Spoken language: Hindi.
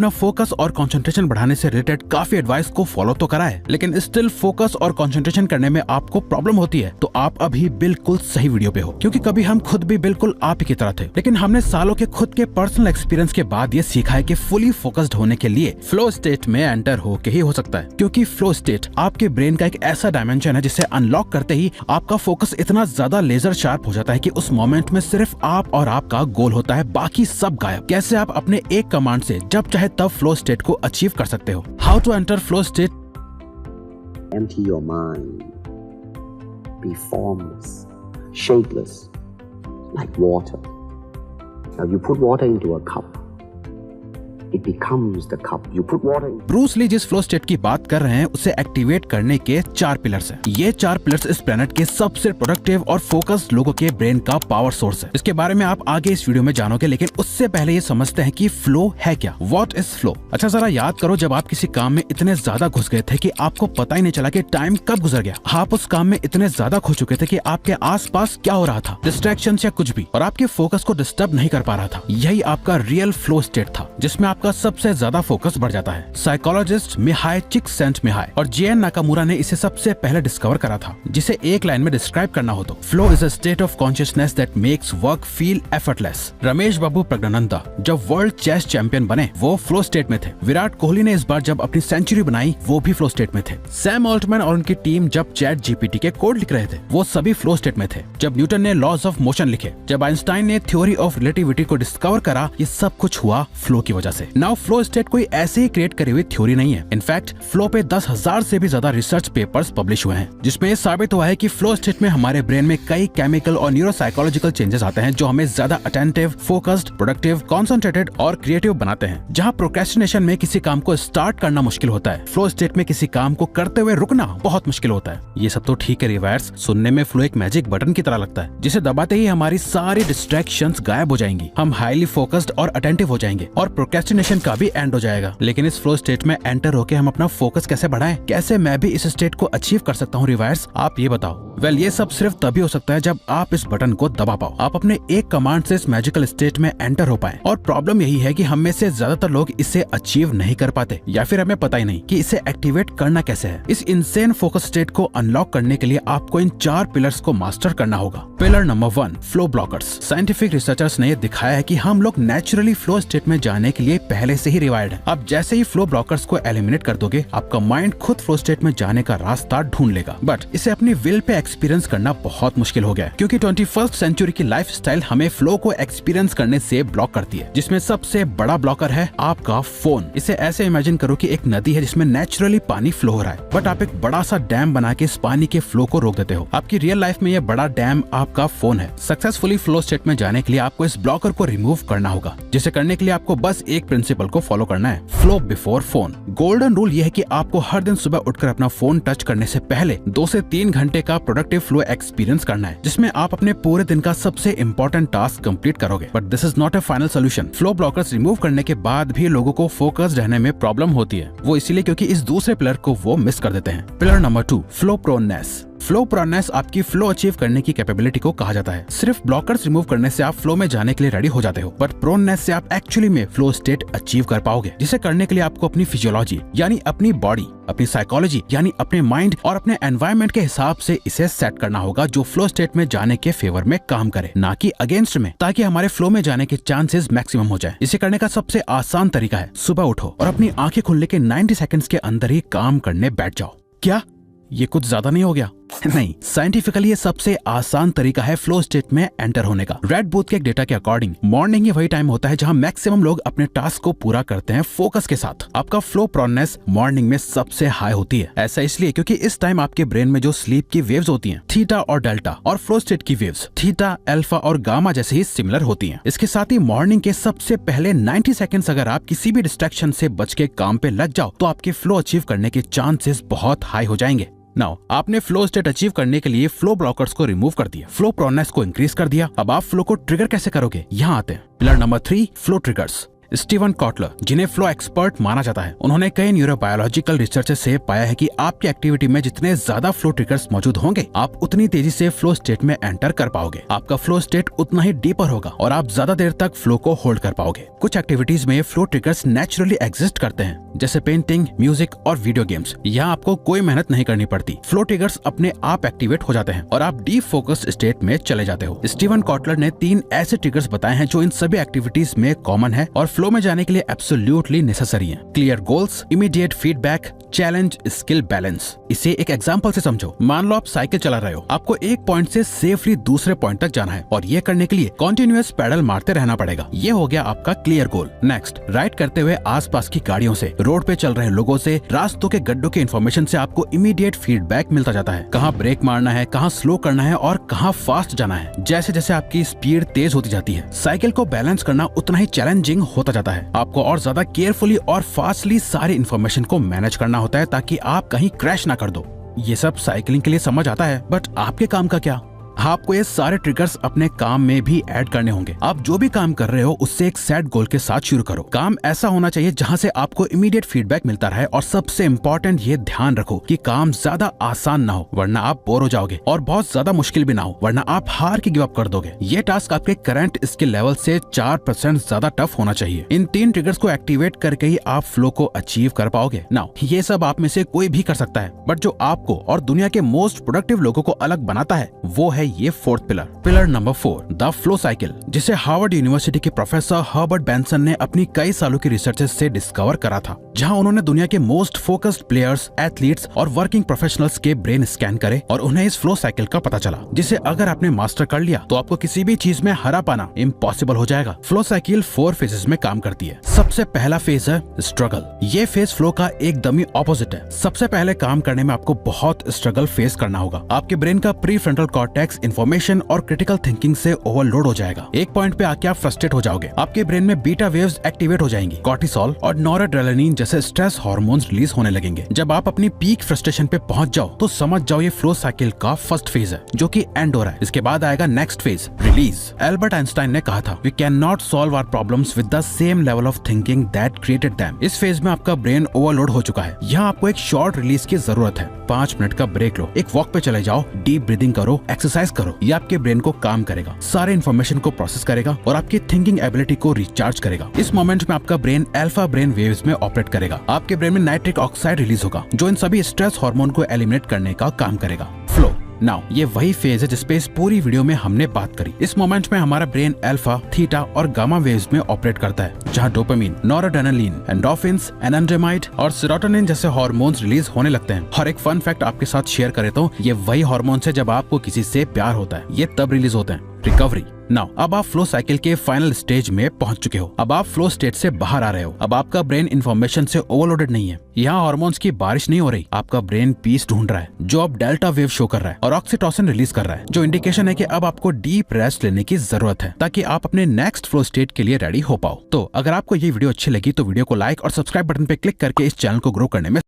अपना फोकस और कंसंट्रेशन बढ़ाने से रिलेटेड काफी एडवाइस को फॉलो तो करा है, लेकिन स्टिल फोकस और कंसंट्रेशन करने में आपको प्रॉब्लम होती है, तो आप अभी बिल्कुल सही वीडियो पे हो। क्योंकि कभी हम खुद भी बिल्कुल आप ही की तरह थे, लेकिन हमने सालों के खुद के पर्सनल एक्सपीरियंस के बाद ये सीखा है कि फुली फोकस्ड होने के लिए फ्लो स्टेट में एंटर होके ही हो सकता है। क्योंकि फ्लो स्टेट आपके ब्रेन का एक ऐसा डायमेंशन है जिसे अनलॉक करते ही आपका फोकस इतना ज्यादा लेजर शार्प हो जाता है कि उस मोमेंट में सिर्फ आप और आपका गोल होता है, बाकी सब गायब। कैसे आप अपने एक कमांड से जब चाहे तब फ्लो स्टेट को अचीव कर सकते हो। How to enter flow state. Empty your mind. Be formless, shapeless, like water. Now you put water into a cup. It becomes the cup. You put water in. Bruce Lee जिस फ्लो स्टेट की बात कर रहे हैं उसे एक्टिवेट करने के 4 पिलर्स हैं। ये 4 पिलर्स इस प्लेनेट के सबसे प्रोडक्टिव और फोकस्ड लोगों के ब्रेन का पावर सोर्स है। इसके बारे में आप आगे इस वीडियो में जानोगे, लेकिन उससे पहले ये समझते हैं कि फ्लो है क्या। What is flow? अच्छा जरा याद करो, जब आप किसी काम में इतने ज्यादा घुस गए थे कि आपको पता ही नहीं चला कि टाइम कब गुजर गया। आप उस काम में इतने ज्यादा खो चुके थे कि आपके आसपास क्या हो रहा था, डिस्ट्रैक्शन या कुछ भी, और आपके फोकस को डिस्टर्ब नहीं कर पा रहा था। यही आपका रियल फ्लो स्टेट था, जिसमें आपका सबसे ज्यादा फोकस बढ़ जाता है। साइकोलॉजिस्ट मिहाई चिक्सेंटमिहाई और जे.एन. नाकामुरा ने इसे सबसे पहले डिस्कवर करा था, जिसे एक लाइन में डिस्क्राइब करना हो तो flow is a state of consciousness that makes work feel effortless. Ramesh Babu Praggnanandhaa जब वर्ल्ड चेस चैंपियन बने वो फ्लो स्टेट में थे। विराट कोहली ने इस बार जब अपनी सेंचुरी बनाई वो भी फ्लो स्टेट में थे। सैम ऑल्टमैन और उनकी टीम जब चैट जीपीटी के कोड लिख रहे थे वो सभी फ्लो स्टेट में थे। जब न्यूटन ने लॉज ऑफ मोशन लिखे, जब आइंस्टाइन ने थ्योरी ऑफ रिलेटिविटी को डिस्कवर करा, ये सब कुछ हुआ फ्लो की वजह से। नाउ फ्लो स्टेट कोई ऐसे ही क्रिएट करी हुई थ्योरी नहीं है। इनफैक्ट फ्लो पे 10,000 से भी ज्यादा रिसर्च पेपर्स पब्लिश हुए हैं, जिसमें ये साबित हुआ है कि फ्लो स्टेट में हमारे ब्रेन में कई केमिकल और न्यूरोसाइकोलॉजिकल चेंजेस आते हैं जो हमें ज्यादा अटेंटिव, फोकस्ड, प्रोडक्टिव, कॉन्सेंट्रेटेड और क्रिएटिव बनाते हैं। जहाँ प्रोक्रेस्टिनेशन में किसी काम को स्टार्ट करना मुश्किल होता है, फ्लो स्टेट में किसी काम को करते हुए रुकना बहुत मुश्किल होता है। ये सब तो ठीक है रिवर्स, सुनने में फ्लो एक मैजिक बटन की तरह लगता है, जिसे दबाते ही हमारी सारी डिस्ट्रैक्शंस गायब हो जाएंगी, हम हाईली फोकस्ड और अटेंटिव हो जाएंगे और प्रोक्रेस्टिनेशन का भी एंड हो जाएगा। लेकिन इस फ्लो स्टेट में एंटर होके हम अपना फोकस कैसे बढ़ाएं? कैसे मैं भी इस स्टेट को अचीव कर सकता हूँ रिवर्स? आप ये बताओ। वेल ये सब सिर्फ तभी हो सकता है जब आप इस बटन को दबा पाओ, आप अपने एक कमांड से इस मैजिकल स्टेट में एंटर हो पाए। और प्रॉब्लम यही है कि हम में से ज्यादातर लोग इसे अचीव नहीं कर पाते, या फिर हमें पता ही नहीं कि इसे एक्टिवेट करना कैसे है। इस इनसेन फोकस स्टेट को अनलॉक करने के लिए आपको इन 4 पिलर्स को मास्टर करना होगा। Pillar number 1, flow blockers. Scientific researchers ने दिखाया है कि हम लोग नेचुरली फ्लो स्टेट में जाने के लिए पहले से ही रिवायर्ड है। अब जैसे ही फ्लो ब्लॉकर्स को एलिमिनेट कर दोगे, आपका माइंड खुद फ्लो स्टेट में जाने का रास्ता ढूंढ लेगा। बट इसे अपनी विल पे एक्सपीरियंस करना बहुत मुश्किल हो गया है, क्योंकि 21st सेंचुरी की लाइफस्टाइल हमें फ्लो को एक्सपीरियंस करने से ब्लॉक करती है, जिसमें सबसे बड़ा ब्लॉकर है आपका फोन। इसे ऐसे इमेजिन करो कि एक नदी है जिसमें नेचुरली पानी फ्लो हो रहा है, बट आप एक बड़ा सा डैम बना के इस पानी के फ्लो को रोक देते हो। आपकी रियल लाइफ में ये बड़ा डैम आपका फोन है। सक्सेसफुली फ्लो स्टेट में जाने के लिए आपको इस ब्लॉकर को रिमूव करना होगा, जिसे करने के लिए आपको बस एक प्रिंसिपल को फॉलो करना है, flow before phone. Golden rule ये है कि आपको हर दिन सुबह उठकर अपना फोन टच करने से पहले 2 से 3 घंटे का प्रोडक्टिव फ्लो एक्सपीरियंस करना है, जिसमें आप अपने पूरे दिन का सबसे इंपॉर्टेंट टास्क कंप्लीट करोगे। But this is not a final solution. Flow blockers remove करने के बाद भी लोगों को फोकस रहने में प्रॉब्लम होती है, वो इसीलिए क्योंकि इस दूसरे पिलर को वो मिस कर देते हैं। Pillar number 2, flow proneness. Flow proneness आपकी फ्लो अचीव करने की कैपेबिलिटी को कहा जाता है। सिर्फ ब्लॉकर्स रिमूव करने से आप फ्लो में जाने के लिए रेडी हो जाते हो, बट प्रोनेस से आप एक्चुअली में फ्लो स्टेट अचीव कर पाओगे, जिसे करने के लिए आपको अपनी फिजियोलॉजी यानी अपनी बॉडी, अपनी साइकोलॉजी यानी अपने माइंड और अपने एनवायरनमेंट के हिसाब से इसे सेट करना होगा, जो फ्लो स्टेट में जाने के फेवर में काम करे, ना कि अगेंस्ट में, ताकि हमारे फ्लो में जाने के चांसेस मैक्सिमम हो जाए। इसे करने का सबसे आसान तरीका है सुबह उठो और अपनी आंखें खुलने के 90 सेकंड्स के अंदर ही काम करने बैठ जाओ। क्या ये कुछ ज्यादा नहीं हो गया? नहीं, साइंटिफिकली ये सबसे आसान तरीका है फ्लो स्टेट में एंटर होने का। रेड बूथ के एक डेटा के अकॉर्डिंग मॉर्निंग ही वही टाइम होता है जहां मैक्सिमम लोग अपने टास्क को पूरा करते हैं फोकस के साथ। आपका फ्लो प्रोनेस मॉर्निंग में सबसे हाई होती है। ऐसा इसलिए क्योंकि इस टाइम आपके ब्रेन में जो स्लीप की वेव्स होती हैं, थीटा और डेल्टा, और फ्लो स्टेट की वेव्स, थीटा, अल्फा और गामा जैसे ही सिमिलर होती हैं। इसके साथ ही मॉर्निंग के सबसे पहले 90 सेकंड्स अगर आप किसी भी डिस्ट्रैक्शन से बच के काम पे लग जाओ तो आपके फ्लो अचीव करने के चांसेस बहुत हाई हो जाएंगे। नाउ आपने फ्लो स्टेट अचीव करने के लिए फ्लो ब्लॉकर्स को रिमूव कर दिया, फ्लो प्रोनेस को इंक्रीज कर दिया। अब आप फ्लो को ट्रिगर कैसे करोगे? यहाँ आते हैं। Pillar number 3, flow triggers. Steven Kotler, जिन्हें फ्लो एक्सपर्ट माना जाता है, उन्होंने कई न्यूरोबायोलॉजिकल रिसर्च से पाया है कि आपकी एक्टिविटी में जितने ज्यादा फ्लो ट्रिगर्स मौजूद होंगे, आप उतनी तेजी से फ्लो स्टेट में एंटर कर पाओगे। आपका फ्लो स्टेट उतना ही डीपर होगा और आप ज्यादा देर तक फ्लो को होल्ड कर पाओगे। कुछ एक्टिविटीज में फ्लो ट्रिगर्स नेचुरली एग्जिस्ट करते हैं, जैसे पेंटिंग, म्यूजिक और वीडियो गेम्स। यहाँ आपको कोई मेहनत नहीं करनी पड़ती। फ्लो ट्रिगर्स अपने आप एक्टिवेट हो जाते हैं और आप डीप फोकस्ड स्टेट में चले जाते हो। स्टीवन कॉटलर ने 3 ऐसे ट्रिगर्स बताए हैं जो इन सभी एक्टिविटीज में कॉमन है और फ्लो में जाने के लिए एब्सोल्युटली नेसेसरी है। Clear goals, immediate feedback, challenge, skill balance. इसे एक एग्जांपल से समझो। मान लो आप साइकिल चला रहे हो, आपको एक पॉइंट से सेफली दूसरे पॉइंट तक जाना है और ये करने के लिए कॉन्टिन्यूअस पैडल मारते रहना पड़ेगा। ये हो गया आपका क्लियर गोल। नेक्स्ट, राइड करते हुए आसपास की गाड़ियों से, रोड पे चल रहे लोगों से, रास्तों के गड्ढों के इन्फॉर्मेशन से आपको इमीडिएट फीडबैक मिलता जाता है। कहाँ ब्रेक मारना है, कहाँ स्लो करना है और कहाँ फास्ट जाना है। जैसे जैसे आपकी स्पीड तेज होती जाती है, साइकिल को बैलेंस करना उतना ही चैलेंजिंग होता जाता है। आपको और ज्यादा केयरफुली और फास्टली सारी इन्फॉर्मेशन को मैनेज करना होता है ताकि आप कहीं क्रैश ना कर दो। ये सब साइकिलिंग के लिए समझ आता है, बट आपके काम का क्या? आपको ये सारे ट्रिगर्स अपने काम में भी ऐड करने होंगे। आप जो भी काम कर रहे हो उससे एक सेट गोल के साथ शुरू करो। काम ऐसा होना चाहिए जहां से आपको इमीडिएट फीडबैक मिलता रहे और सबसे इम्पोर्टेंट ये ध्यान रखो कि काम ज्यादा आसान ना हो, वरना आप बोर हो जाओगे, और बहुत ज्यादा मुश्किल भी ना हो, वरना आप हार के गिव अप कर दोगे। ये टास्क आपके करंट स्किल लेवल से 4% ज्यादा टफ होना चाहिए। इन 3 ट्रिगर्स को एक्टिवेट करके ही आप फ्लो को अचीव कर पाओगे। नाउ ये सब आप में से कोई भी कर सकता है, बट जो आपको और दुनिया के मोस्ट प्रोडक्टिव लोगों को अलग बनाता है वो है ये 4th pillar number 4, the flow cycle, जिसे हार्वर्ड यूनिवर्सिटी के प्रोफेसर हर्बर्ट बेंसन ने अपनी कई सालों की रिसर्च से डिस्कवर करा था, जहां उन्होंने दुनिया के मोस्ट फोकस्ड प्लेयर्स, एथलीट्स और वर्किंग प्रोफेशनल्स के ब्रेन स्कैन करे और उन्हें इस फ्लो साइकिल का पता चला, जिसे अगर आपने मास्टर कर लिया तो आपको किसी भी चीज में हरा पाना इम्पॉसिबल हो जाएगा। फ्लो साइकिल 4 फेजेस में काम करती है। सबसे पहला फेज है स्ट्रगल। ये फेज फ्लो का एकदम ऑपोजिट है। सबसे पहले काम करने में आपको बहुत स्ट्रगल फेस करना होगा। आपके ब्रेन का प्री फ्रंटल कॉर्टेक्स इन्फॉर्मेशन और क्रिटिकल थिंकिंग से ओवरलोड हो जाएगा। एक पॉइंट पे आके आप फ्रस्ट्रेट हो जाओगे। आपके ब्रेन में बीटा वेव्स एक्टिवेट हो जाएंगी, कॉर्टिसोल और नॉरएड्रेनालिन जैसे स्ट्रेस हार्मोन्स रिलीज होने लगेंगे। जब आप अपनी पीक फ्रस्ट्रेशन पे पहुंच जाओ तो समझ जाओ ये फ्लो साइकिल का फर्स्ट फेज है, जो कि एंड हो रहा है। इसके बाद आएगा next phase, release. Albert Einstein ने कहा था, we can not solve our problems with the same level of thinking that created them. इस फेज में आपका ब्रेन ओवरलोड हो चुका है। यहाँ आपको एक शॉर्ट रिलीज की जरूरत है। 5 मिनट का ब्रेक लो, एक वॉक पे चले जाओ, डीप ब्रीदिंग करो, एक्सरसाइज करो। ये आपके ब्रेन को काम करेगा, सारे इन्फॉर्मेशन को प्रोसेस करेगा और आपकी थिंकिंग एबिलिटी को रिचार्ज करेगा। इस मोमेंट में आपका ब्रेन अल्फा ब्रेन वेव्स में ऑपरेट करेगा। आपके ब्रेन में नाइट्रिक ऑक्साइड रिलीज होगा, जो इन सभी स्ट्रेस हार्मोन को एलिमिनेट करने का काम करेगा। फ्लो नाउ ये वही फेज है जिसपे इस पूरी वीडियो में हमने बात करी। इस मोमेंट में हमारा ब्रेन अल्फा, थीटा और गामा वेव्स में ऑपरेट करता है, जहां डोपामिन, नॉरएड्रेनालिन, एंडोर्फिन्स, एनांड्रामाइड और सेरोटोनिन जैसे हार्मोन्स रिलीज होने लगते हैं। और एक फन फैक्ट आपके साथ शेयर करें तो ये वही हार्मोन्स है जब आपको किसी से प्यार होता है, ये तब रिलीज होते हैं। रिकवरी नाउ अब आप फ्लो साइकिल के फाइनल स्टेज में पहुंच चुके हो। अब आप फ्लो स्टेट से बाहर आ रहे हो। अब आपका ब्रेन इंफॉर्मेशन से ओवरलोडेड नहीं है। यहाँ हार्मोन्स की बारिश नहीं हो रही। आपका ब्रेन पीस ढूंढ रहा है, जो अब डेल्टा वेव शो कर रहा है और ऑक्सीटोसिन रिलीज कर रहा है, जो इंडिकेशन है कि अब आपको डीप रेस्ट लेने की जरूरत है ताकि आप अपने नेक्स्ट फ्लो स्टेट के लिए रेडी हो पाओ। तो अगर आपको ये वीडियो अच्छी लगी तो वीडियो को लाइक और सब्सक्राइब बटन पे क्लिक करके इस चैनल को ग्रो करने में